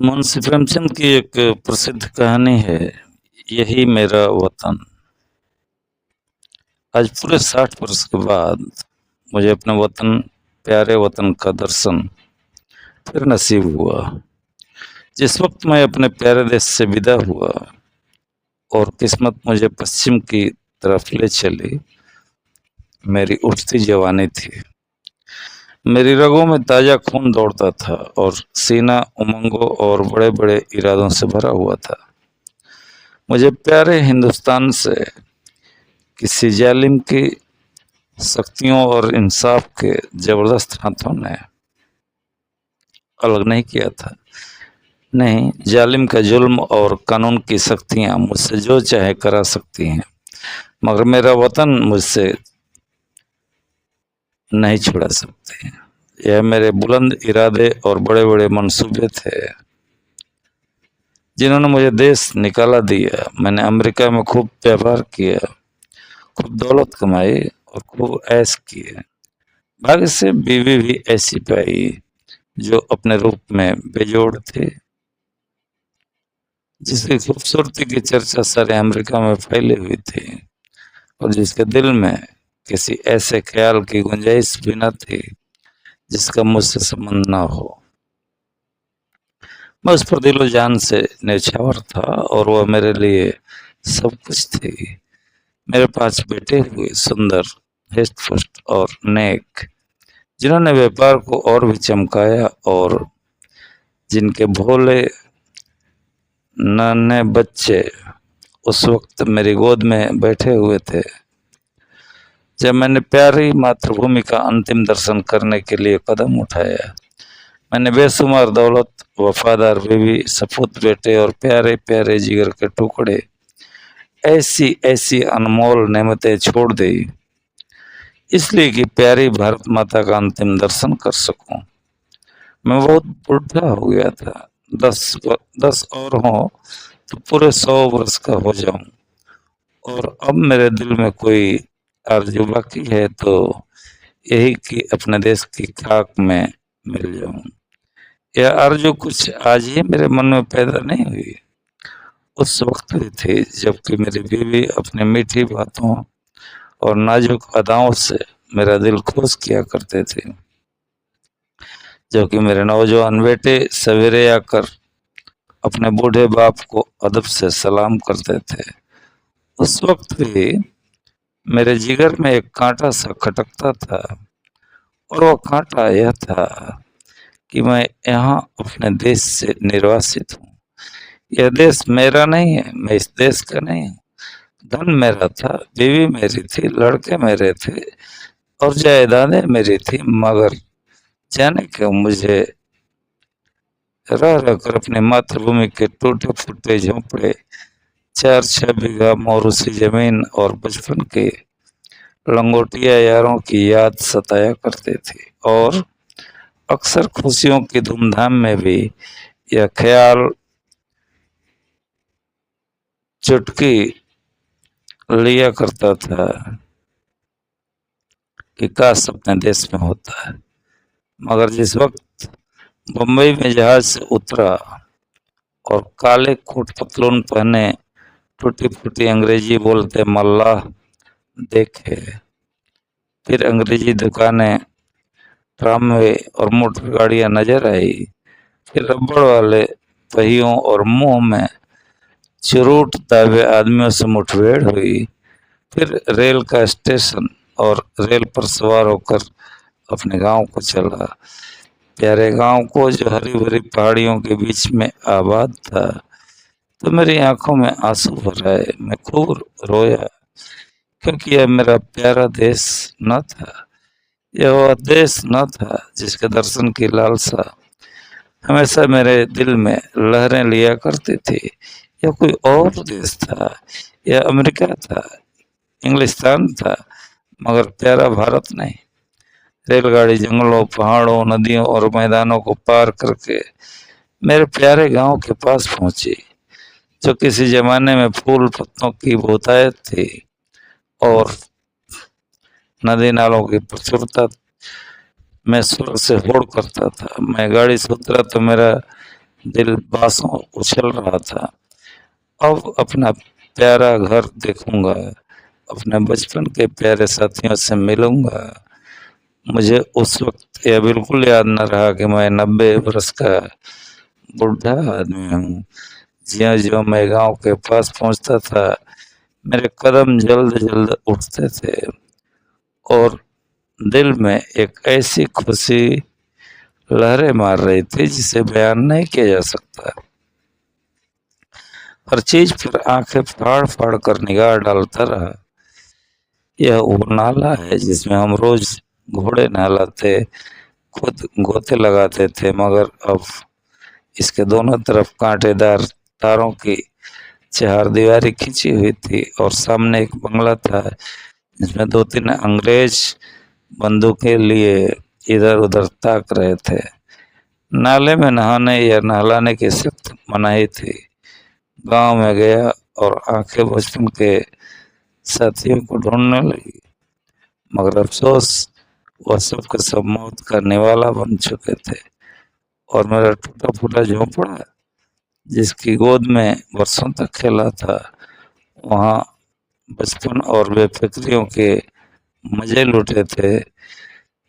मुंशी प्रेमचंद की एक प्रसिद्ध कहानी है, यही मेरा वतन। आज पूरे 60 वर्ष के बाद मुझे अपने वतन, प्यारे वतन का दर्शन फिर नसीब हुआ। जिस वक्त मैं अपने प्यारे देश से विदा हुआ और किस्मत मुझे पश्चिम की तरफ ले चली, मेरी उठती जवानी थी। मेरी रगों में ताजा खून दौड़ता था और सीना उमंगों और बड़े बड़े इरादों से भरा हुआ था। मुझे प्यारे हिंदुस्तान से किसी जालिम की सख्तियों और इंसाफ के जबरदस्त हाथों ने अलग नहीं किया था। नहीं, जालिम का जुल्म और कानून की सख्तियां मुझसे जो चाहे करा सकती हैं, मगर मेरा वतन मुझसे नहीं छुड़ा सकते। यह मेरे बुलंद इरादे और बड़े बड़े मंसूबे थे जिन्होंने मुझे देश निकाला दिया। मैंने अमेरिका में खूब व्यापार किया, खूब दौलत कमाई और खूब ऐश किए। भाग्य से बीवी भी ऐसी पाई जो अपने रूप में बेजोड़ थी, जिसकी खूबसूरती की चर्चा सारे अमेरिका में फैली हुई थी और जिसके दिल में किसी ऐसे ख्याल की गुंजाइश भी न थी जिसका मुझसे संबंध न हो। मैं उस पर दिलो जान से न्यौछावर था और वह मेरे लिए सब कुछ थी। मेरे 5 बेटे हुए, सुंदर, हिस्ट पुष्ट और नेक, जिन्होंने व्यापार को और भी चमकाया और जिनके भोले नन्हे बच्चे उस वक्त मेरी गोद में बैठे हुए थे जब मैंने प्यारी मातृभूमि का अंतिम दर्शन करने के लिए कदम उठाया। मैंने बेशुमार दौलत, वफादार बीवी, सपूत बेटे और प्यारे प्यारे जिगर के टुकड़े, ऐसी ऐसी अनमोल नेमतें छोड़ दी, इसलिए कि प्यारी भारत माता का अंतिम दर्शन कर सकूं। मैं बहुत बुढ़ा हो गया था। 10 और हों तो पूरे 100 वर्ष का हो जाऊं, और अब मेरे दिल में कोई आरज़ू बाकी है तो यही कि अपने देश की खाक में मिल जाऊं। यह आरज़ू कुछ आज ही मेरे मन में पैदा नहीं हुई, उस वक्त हुई थी जबकि मेरी बीवी अपनी मीठी बातों और नाजुक अदाओं से मेरा दिल खुश किया करते थे। जो कि मेरे नौजवान बेटे सवेरे आकर अपने बूढ़े बाप को अदब से सलाम करते थे। उस वक्त भी मेरे जिगर में एक कांटा सा खटकता था, और वह कांटा यह था कि मैं यहाँ अपने देश से निर्वासित हूँ। यह देश मेरा नहीं है, मैं इस देश का नहीं हूँ। धन मेरा था, बीवी मेरी थी, लड़के मेरे थे और जायदादें मेरी थी, मगर जाने क्यों मुझे रह रहकर अपनी मातृभूमि के टूटे फूटे झोंपड़े, 4-6 बीघा मौरूसी जमीन और बचपन के लंगोटिया यारों की याद सताया करते थे। और अक्सर खुशियों की धूमधाम में भी यह ख्याल चुटकी लिया करता था कि काश अपने देश में होता है। मगर जिस वक्त बम्बई में जहाज से उतरा और काले कोट पतलून पहने, टूटी फूटी अंग्रेजी बोलते मल्लाह देखे, फिर अंग्रेजी दुकानें, ट्रामवे और मोटर गाड़ियां नजर आई, फिर रबड़ वाले पहियों और मुंह में चुरूट दावे आदमियों से मुठभेड़ हुई, फिर रेल का स्टेशन और रेल पर सवार होकर अपने गांव को चला। प्यारे गांव को जो हरी भरी पहाड़ियों के बीच में आबाद था, तो मेरी आंखों में आंसू भर आए। मैं खूब रोया, क्योंकि यह मेरा प्यारा देश न था। यह वह देश न था जिसके दर्शन की लालसा हमेशा मेरे दिल में लहरें लिया करती थी। यह कोई और देश था, यह अमेरिका था, इंग्लिस्तान था, मगर प्यारा भारत नहीं। रेलगाड़ी जंगलों, पहाड़ों, नदियों और मैदानों को पार करके मेरे प्यारे गांव के पास पहुंची, जो किसी जमाने में फूल पत्तों की बहुतायत थी और नदी नालों की प्रचुरता में स्वर्ग से होड़ करता था। मैं गाड़ी से उतरा तो मेरा दिल बांसों उछल रहा था। अब अपना प्यारा घर देखूंगा, अपने बचपन के प्यारे साथियों से मिलूंगा। मुझे उस वक्त यह बिल्कुल याद न रहा कि मैं 90 बरस का बुढ़ा आदमी हूँ। ज्यों-ज्यों मैं गाँव के पास पहुँचता था, मेरे कदम जल्द-जल्द उठते थे और दिल में एक ऐसी खुशी लहरें मार रही थी जिसे बयान नहीं किया जा सकता। हर चीज पर आंखें फाड़-फाड़ कर निगाह डालता रहा। यह वो नाला है जिसमें हम रोज घोड़े नहलाते, खुद गोते लगाते थे, मगर अब इसके दोनों तरफ कांटेदार तारों की चारदीवारी खिंची हुई थी और सामने एक बंगला था जिसमें 2-3 अंग्रेज बंदूकें लिए इधर-उधर ताक रहे थे। नाले में नहाने या नहलाने की सख्त मनाही थी। गांव में गया और आंखें बचपन के साथियों को ढूंढने लगी, मगर अफसोस वह सब के सब मौत का निवाला बन चुके थे और मेरा टूटा फूटा झोंपड़ा जिसकी गोद में वर्षों तक खेला था, वहाँ बचपन और बेफिक्रियों के मजे लूटे थे,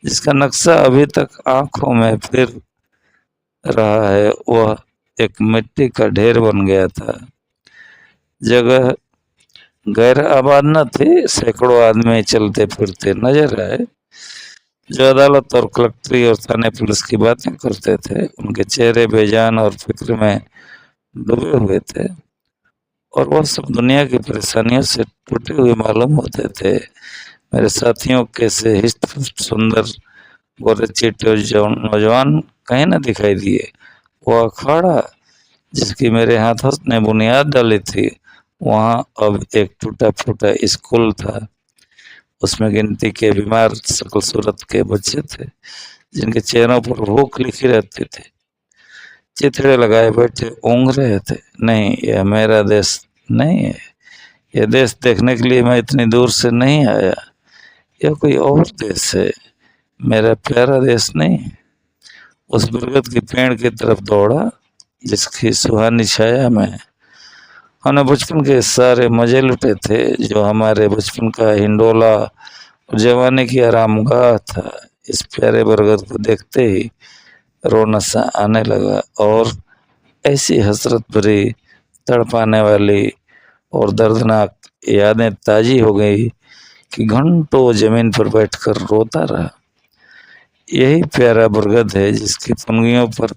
जिसका नक्शा अभी तक आंखों में फिर रहा है, वह एक मिट्टी का ढेर बन गया था। जगह गैर आबाद न थी, सैकड़ों आदमी चलते फिरते नजर आए जो अदालत और कलेक्ट्री और थाने पुलिस की बातें करते थे। उनके चेहरे बेजान और फिक्र में डूबे हुए थे और वह सब दुनिया की परेशानियों से टूटे हुए मालूम होते थे। मेरे साथियों के से हिस्ट सुंदर गोरे चिट्टे नौजवान कहीं न दिखाई दिए। वो अखाड़ा जिसकी मेरे हाथों ने बुनियाद डाली थी, वहाँ अब एक टूटा फूटा स्कूल था। उसमें गिनती के बीमार शक्ल सूरत के बच्चे थे जिनके चेहरों पर भूख लिखी रहती थी। चिथड़े लगाए बैठे ऊँघ रहे थे। नहीं, यह मेरा देश नहीं है। यह देश देखने के लिए मैं इतनी दूर से नहीं आया। यह कोई और देश है, मेरा प्यारा देश नहीं है। उस बरगद के पेड़ की तरफ दौड़ा जिसकी सुहानी छाया में हमने बचपन के सारे मजे लुटे थे, जो हमारे बचपन का हिंडोला और जवानी की आरामगाह था। इस प्यारे बरगद को देखते ही रोना सा आने लगा और ऐसी हसरत भरी, तड़पाने वाली और दर्दनाक यादें ताजी हो गई कि घंटों जमीन पर बैठकर रोता रहा। यही प्यारा बरगद है जिसकी पनगियों पर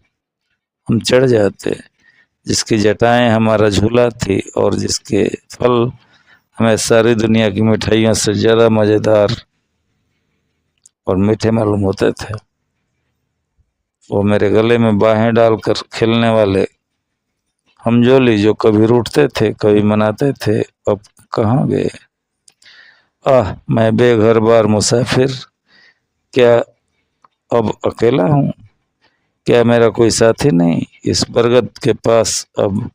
हम चढ़ जाते, जिसकी जटाएं हमारा झूला थी और जिसके फल हमें सारी दुनिया की मिठाइयों से ज़्यादा मज़ेदार और मीठे मालूम होते थे। वो मेरे गले में बाहें डालकर खेलने वाले हमजोली जो कभी रूठते थे, कभी मनाते थे, अब कहाँ गए? आह, मैं बेघर बार मुसाफिर, क्या अब अकेला हूँ? क्या मेरा कोई साथी नहीं? इस बरगद के पास अब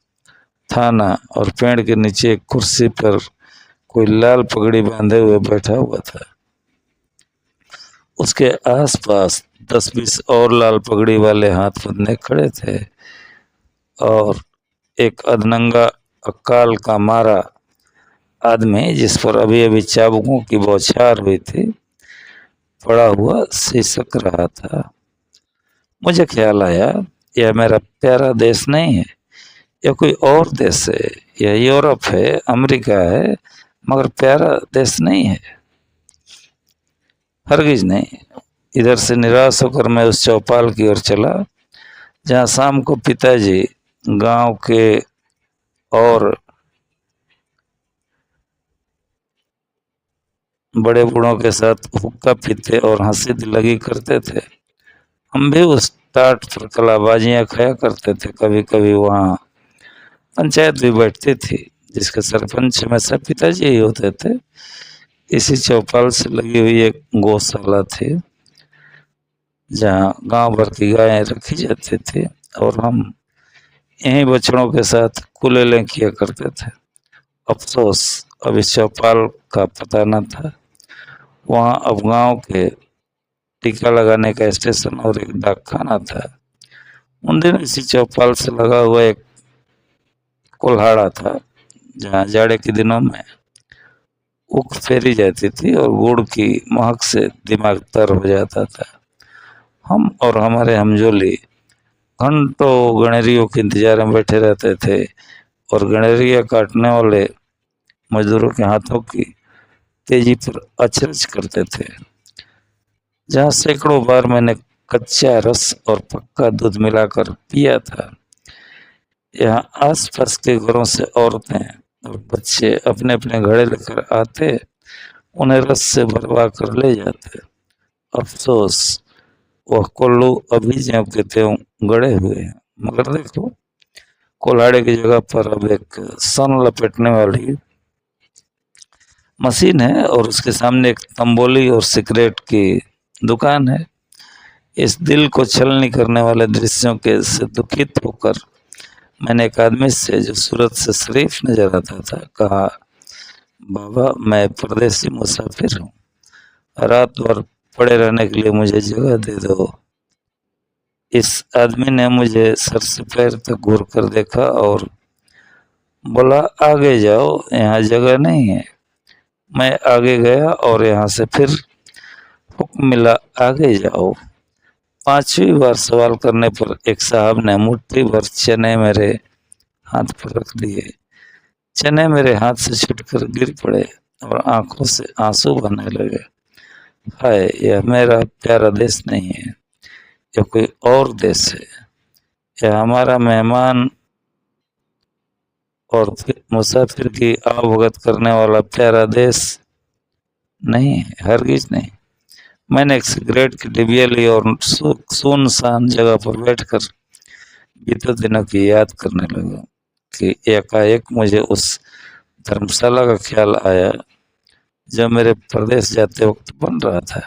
थाना और पेड़ के नीचे एक कुर्सी पर कोई लाल पगड़ी बांधे हुए बैठा हुआ था। उसके आसपास 10-20 और लाल पगड़ी वाले हाथ बंधे खड़े थे और एक अधनंगा अकाल का मारा आदमी जिस पर अभी अभी चाबुकों की बौछार हुई थी, पड़ा हुआ सिसक रहा था। मुझे ख्याल आया, यह मेरा प्यारा देश नहीं है, यह कोई और देश है। यह यूरोप है, अमेरिका है, मगर प्यारा देश नहीं है, हरगिज नहीं। इधर से निराश होकर मैं उस चौपाल की ओर चला जहाँ शाम को पिताजी गांव के और बड़े बूढ़ों के साथ हुक्का पीते और हंसी दिल्लगी करते थे। हम भी उस टाट पर कलाबाजियाँ खाया करते थे। कभी कभी वहाँ पंचायत भी बैठती थी जिसके सरपंच हमेशा पिताजी ही होते थे। इसी चौपाल से लगी हुई एक गौशाला थी जहाँ गांव भर की गायें रखी जाती थी और हम यहीं बछड़ों के साथ कुलेलें किया करते थे। अफसोस अब इस चौपाल का पता न था। वहाँ अब गांव के टीका लगाने का स्टेशन और एक डाकखाना था। उन दिनों इसी चौपाल से लगा हुआ एक कुल्हाड़ा था, जहाँ जाड़े के दिनों में ऊख फेरी जाती थी और गुड़ की महक से दिमाग तर हो जाता था। हम और हमारे हमजोली घंटों गणेरियों के इंतजार में बैठे रहते थे और गणेरिया काटने वाले मजदूरों के हाथों की तेजी पर अचरज करते थे। जहाँ सैकड़ों बार मैंने कच्चा रस और पक्का दूध मिलाकर पिया था, यहाँ आसपास के घरों से औरतें और बच्चे अपने अपने घड़े लेकर आते, उन्हें रस से भरवा कर ले जाते। अफसोस, वह कोल्लू अभी ज्यों के त्यों गड़े हुए हैं, मगर देखो कोल्हाड़े की जगह पर अब एक सन लपेटने वाली मशीन है और उसके सामने एक तंबोली और सिगरेट की दुकान है। इस दिल को छलनी करने वाले दृश्यों के से दुखित होकर मैंने एक आदमी से, जो सूरत से शरीफ नजर आता था, कहा, बाबा मैं परदेसी मुसाफिर हूँ, रात भर पड़े रहने के लिए मुझे जगह दे दो। इस आदमी ने मुझे सर से पैर तक घूर कर देखा और बोला, आगे जाओ, यहाँ जगह नहीं है। मैं आगे गया और यहाँ से फिर हुक्म मिला, आगे जाओ। पांचवी बार सवाल करने पर एक साहब ने मुट्ठी भर चने मेरे हाथ पर रख दिए। चने मेरे हाथ से छूटकर गिर पड़े और आंखों से आंसू बहने लगे। हाय, यह मेरा प्यारा देश नहीं है, यह कोई और देश है। यह हमारा मेहमान और मुसाफिर की आवभगत करने वाला प्यारा देश नहीं है, हरगिज नहीं। मैंने एक सिगरेट की डिबिया ली और सुनसान जगह पर बैठकर बीते दिनों की याद करने लगा कि एकाएक मुझे उस धर्मशाला का ख्याल आया जो मेरे प्रदेश जाते वक्त बन रहा था।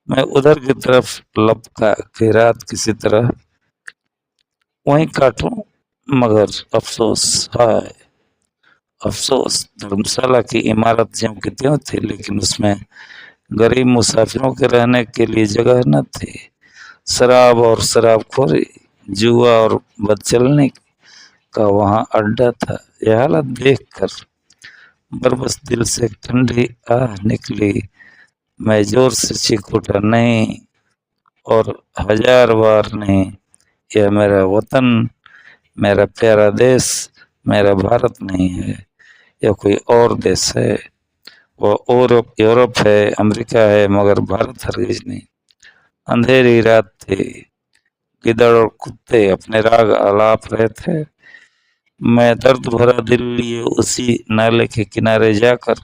मैं उधर की तरफ लपका कि रात किसी तरह वहीं काटूं, मगर अफसोस, हाय अफसोस, धर्मशाला की इमारत ज्यों की त्यों थी, लेकिन उसमें गरीब मुसाफिरों के रहने के लिए जगह न थी। शराब और शराबखोरी, जुआ और बदचलनी का वहाँ अड्डा था। यह हालत देखकर बरबस दिल से एक ठंडी आह निकली। मैं जोर से चीख उठा, नहीं, और 1000 बार नहीं, यह मेरा वतन, मेरा प्यारा देश, मेरा भारत नहीं है, यह कोई और देश है। वह यूरोप है, अमेरिका है, मगर भारत हरगिज नहीं। अंधेरी रात थी, गिदड़ और कुत्ते अपने राग आलाप रहे थे। मैं दर्द भरा दिल लिए उसी नाले के किनारे जाकर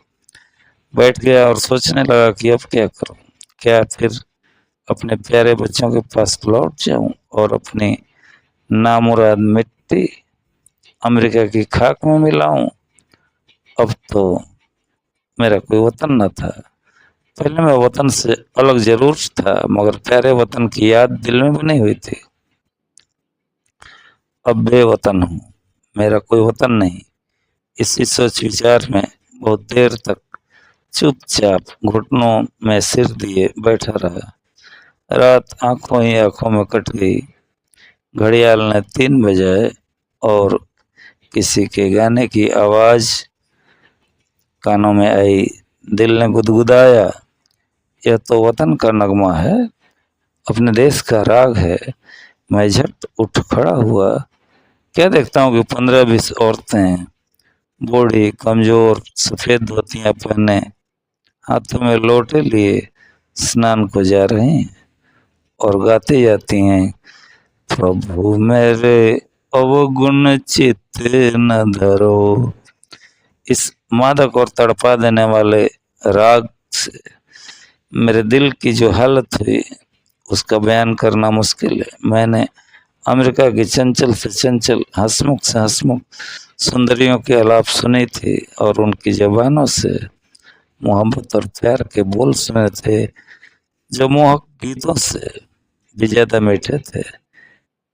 बैठ गया और सोचने लगा कि अब क्या करूं। क्या फिर अपने प्यारे बच्चों के पास लौट जाऊं और अपनी नामुराद मिट्टी अमेरिका की खाक में मिलाऊं? अब तो मेरा कोई वतन न था। पहले मैं वतन से अलग जरूर था, मगर प्यारे वतन की याद दिल में बनी हुई थी। अब बेवतन हूँ, मेरा कोई वतन नहीं। इसी सोच विचार में बहुत देर तक चुपचाप घुटनों में सिर दिए बैठा रहा। रात आंखों ही आंखों में कट गई। घड़ियाल ने 3 बजाए और किसी के गाने की आवाज कानों में आई। दिल ने गुदगुदाया, यह तो वतन का नगमा है, अपने देश का राग है। मैं झट उठ खड़ा हुआ। क्या देखता हूँ कि 15-20 औरतें, बूढ़ी, कमजोर, सफेद धोतियां पहने, हाथों में लोटे लिए स्नान को जा रही हैं और गाती जाती हैं, प्रभु मेरे अवगुण चित्त न धरो। इस मादक और तड़पा देने वाले राग से मेरे दिल की जो हालत हुई उसका बयान करना मुश्किल है। मैंने अमेरिका की चंचल से चंचल, हंसमुख से हंसमुख सुंदरियों के आलाप सुनी थी और उनकी जबानों से मोहब्बत और प्यार के बोल सुने थे, जो मोहक गीतों से भी ज्यादा मीठे थे।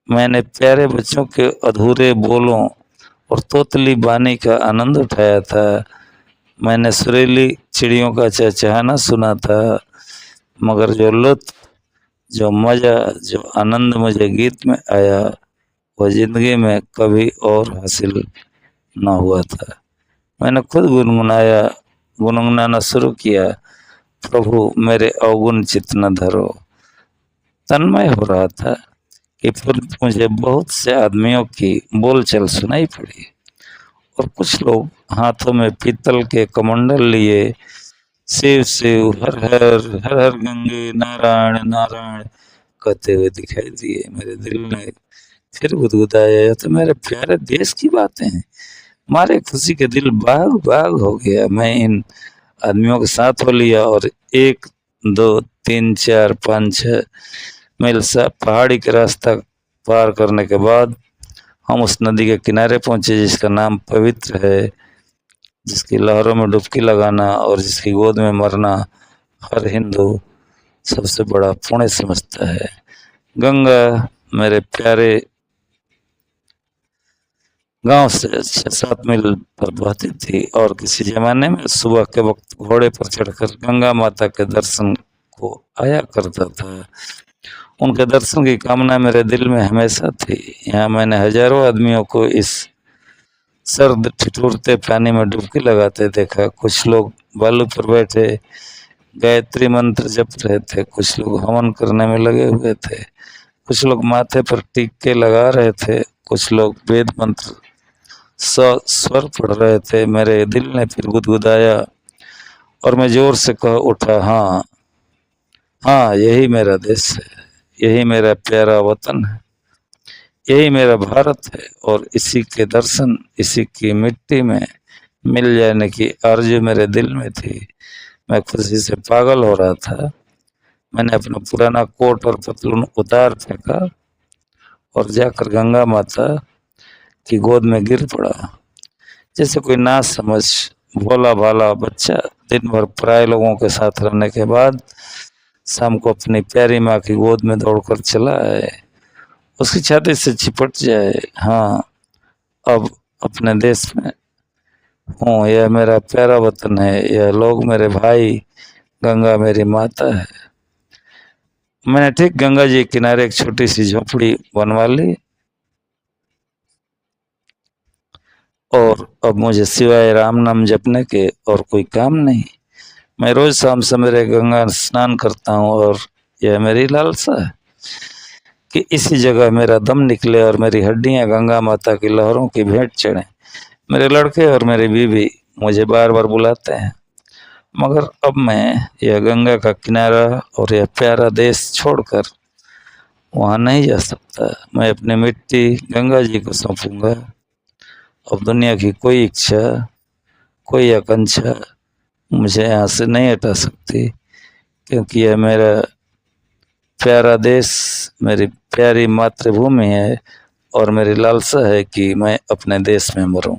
मैंने प्यारे बच्चों के अधूरे बोलों और तोतली बानी का आनंद उठाया था। मैंने सुरीली चिड़ियों का चहचहाना सुना था, मगर जो लुत्फ जो मज़ा, जो आनंद मुझे गीत में आया, वह ज़िंदगी में कभी और हासिल ना हुआ था। मैंने खुद गुनगुनाना शुरू किया, प्रभु मेरे अवगुण चित्त न धरो। तन्मय हो रहा था कि फिर मुझे बहुत से आदमियों की बोलचाल सुनाई पड़ी और कुछ लोग हाथों में पीतल के कमंडल लिए शिव शिव हर हर हर हर गंगे नारायण नारायण कहते हुए दिखाई दिए। मेरे दिल ने फिर गुदगुदाया, यह तो मेरे प्यारे देश की बातें हैं। मारे खुशी के दिल बाग बाग हो गया। मैं इन आदमियों के साथ हो लिया और 1 2 3 4 5 6 मील सा पहाड़ी का रास्ता पार करने के बाद हम उस नदी के किनारे पहुंचे जिसका नाम पवित्र है, जिसकी लहरों में डुबकी लगाना और जिसकी गोद में मरना हर हिंदू सबसे बड़ा पुण्य समझता है। गंगा मेरे प्यारे गांव से 6-7 मील पर बहती थी और किसी जमाने में सुबह के वक्त घोड़े पर चढ़कर गंगा माता के दर्शन को आया करता था। उनके दर्शन की कामना मेरे दिल में हमेशा थी। यहाँ मैंने हजारों आदमियों को इस सर्द ठिठुरते पानी में डुबकी लगाते देखा। कुछ लोग बालू पर बैठे गायत्री मंत्र जप रहे थे, कुछ लोग हवन करने में लगे हुए थे, कुछ लोग माथे पर टीके लगा रहे थे, कुछ लोग वेद मंत्र स्वर पढ़ रहे थे। मेरे दिल ने फिर गुदगुदाया और मैं जोर से कह उठा, हाँ हाँ, यही मेरा देश है, यही मेरा प्यारा वतन है, यही मेरा भारत है और इसी के दर्शन, इसी की मिट्टी में मिल जाने की आरज़ू मेरे दिल में थी। मैं खुशी से पागल हो रहा था। मैंने अपना पुराना कोट और पतलून उतार फेंका और जाकर गंगा माता की गोद में गिर पड़ा। जैसे कोई ना समझ भोला भाला बच्चा दिन भर पराए लोगों के साथ रहने के बाद शाम को अपनी प्यारी माँ की गोद में दौड़कर चला आए, उसकी छाती से चिपट जाए। हाँ, अब अपने देश में हूँ, यह मेरा प्यारा वतन है, यह लोग मेरे भाई, गंगा मेरी माता है। मैंने ठीक गंगा जी के किनारे एक छोटी सी झोपड़ी बनवा ली और अब मुझे सिवाय राम नाम जपने के और कोई काम नहीं। मैं रोज शाम सवेरे गंगा स्नान करता हूँ और यह मेरी लालसा है कि इसी जगह मेरा दम निकले और मेरी हड्डियाँ गंगा माता की लहरों की भेंट चढ़े। मेरे लड़के और मेरी बीवी मुझे बार बार बुलाते हैं, मगर अब मैं यह गंगा का किनारा और यह प्यारा देश छोड़कर वहाँ नहीं जा सकता। मैं अपनी मिट्टी गंगा जी को सौंपूंगा। अब दुनिया की कोई इच्छा, कोई आकांक्षा मुझे यहाँ से नहीं हटा सकती, क्योंकि यह मेरा प्यारा देश, मेरी प्यारी मातृभूमि है और मेरी लालसा है कि मैं अपने देश में मरूं।